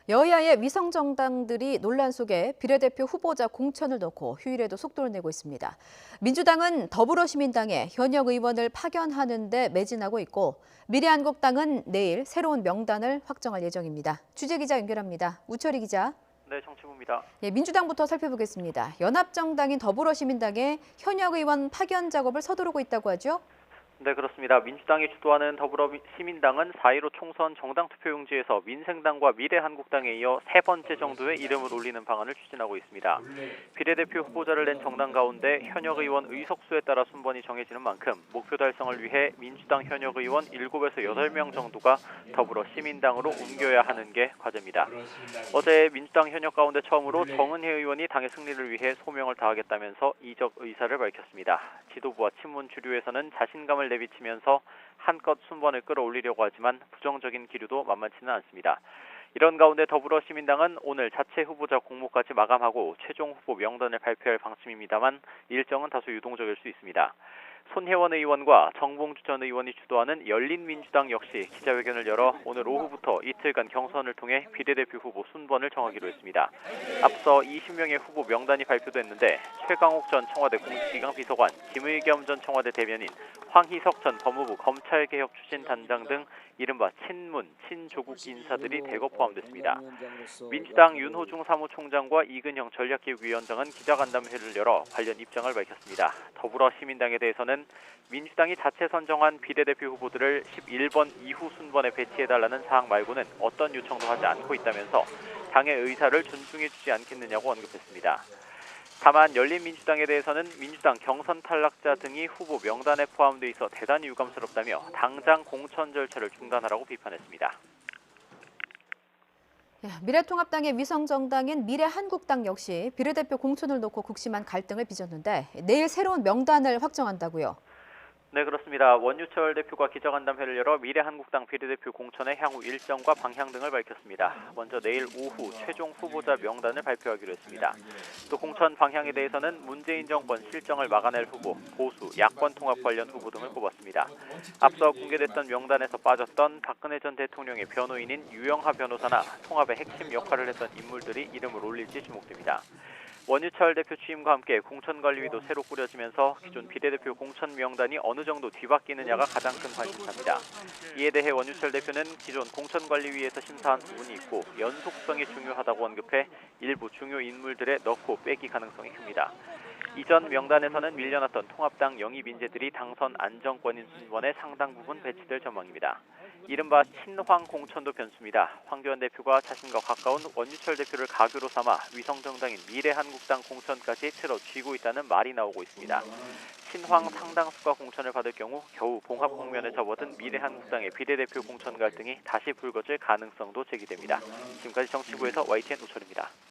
여야의 위성 정당들이 논란 속에 비례대표 후보자 공천을 놓고 휴일에도 속도를 내고 있습니다. 민주당은 더불어시민당에 현역 의원을 파견하는 데 매진하고 있고 미래한국당은 내일 새로운 명단을 확정할 예정입니다. 취재기자 연결합니다. 우철희 기자. 네, 정치부입니다. 민주당부터 살펴보겠습니다. 연합정당인 더불어시민당에 현역 의원 파견 작업을 서두르고 있다고 하죠? 네, 그렇습니다. 민주당이 주도하는 더불어시민당은 4.15 총선 정당 투표용지에서 민생당과 미래한국당에 이어 세 번째 정도의 이름을 올리는 방안을 추진하고 있습니다. 비례대표 후보자를 낸 정당 가운데 현역 의원 의석수에 따라 순번이 정해지는 만큼 목표 달성을 위해 민주당 현역 의원 7에서 8명 정도가 더불어시민당으로 옮겨야 하는 게 과제입니다. 어제 민주당 현역 가운데 처음으로 정은혜 의원이 당의 승리를 위해 소명을 다하겠다면서 이적 의사를 밝혔습니다. 지도부와 친문 주류에서는 자신감을 내비치면서 한껏 순번을 끌어올리려고 하지만 부정적인 기류도 만만치는 않습니다. 이런 가운데 더불어시민당은 오늘 자체 후보자 공모까지 마감하고 최종 후보 명단을 발표할 방침입니다만 일정은 다소 유동적일 수 있습니다. 손혜원 의원과 정봉주 전 의원이 주도하는 열린민주당 역시 기자회견을 열어 오늘 오후부터 이틀간 경선을 통해 비례대표 후보 순번을 정하기로 했습니다. 앞서 20명의 후보 명단이 발표됐는데 최강욱 전 청와대 공직기강 비서관, 김의겸 전 청와대 대변인, 황희석 전 법무부 검찰개혁추진단장 등 이른바 친문, 친조국 인사들이 대거 포함됐습니다. 민주당 윤호중 사무총장과 이근영 전략기획위원장은 기자간담회를 열어 관련 입장을 밝혔습니다. 더불어시민당에 대해서는 민주당이 자체 선정한 비례대표 후보들을 11번 이후 순번에 배치해달라는 사항 말고는 어떤 요청도 하지 않고 있다면서 당의 의사를 존중해주지 않겠느냐고 언급했습니다. 다만 열린민주당에 대해서는 민주당 경선 탈락자 등이 후보 명단에 포함돼 있어 대단히 유감스럽다며 당장 공천 절차를 중단하라고 비판했습니다. 미래통합당의 위성정당인 미래한국당 역시 비례대표 공천을 놓고 극심한 갈등을 빚었는데 내일 새로운 명단을 확정한다고요. 네, 그렇습니다. 원유철 대표가 기자간담회를 열어 미래한국당 비례대표 공천의 향후 일정과 방향 등을 밝혔습니다. 먼저 내일 오후 최종 후보자 명단을 발표하기로 했습니다. 또 공천 방향에 대해서는 문재인 정권 실정을 막아낼 후보, 보수, 야권 통합 관련 후보 등을 꼽았습니다. 앞서 공개됐던 명단에서 빠졌던 박근혜 전 대통령의 변호인인 유영하 변호사나 통합의 핵심 역할을 했던 인물들이 이름을 올릴지 주목됩니다. 원유철 대표 취임과 함께 공천관리위도 새로 꾸려지면서 기존 비례대표 공천 명단이 어느 정도 뒤바뀌느냐가 가장 큰 관심사입니다. 이에 대해 원유철 대표는 기존 공천관리위에서 심사한 부분이 있고 연속성이 중요하다고 언급해 일부 중요 인물들의 넣고 빼기 가능성이 큽니다. 이전 명단에서는 밀려났던 통합당 영입 인재들이 당선 안정권인 순번에 상당 부분 배치될 전망입니다. 이른바 친황 공천도 변수입니다. 황교안 대표가 자신과 가까운 원유철 대표를 가교로 삼아 위성정당인 미래한국당 공천까지 틀어쥐고 있다는 말이 나오고 있습니다. 친황 상당수가 공천을 받을 경우 겨우 봉합 국면에 접어든 미래한국당의 비례대표 공천 갈등이 다시 불거질 가능성도 제기됩니다. 지금까지 정치부에서 YTN 우철입니다.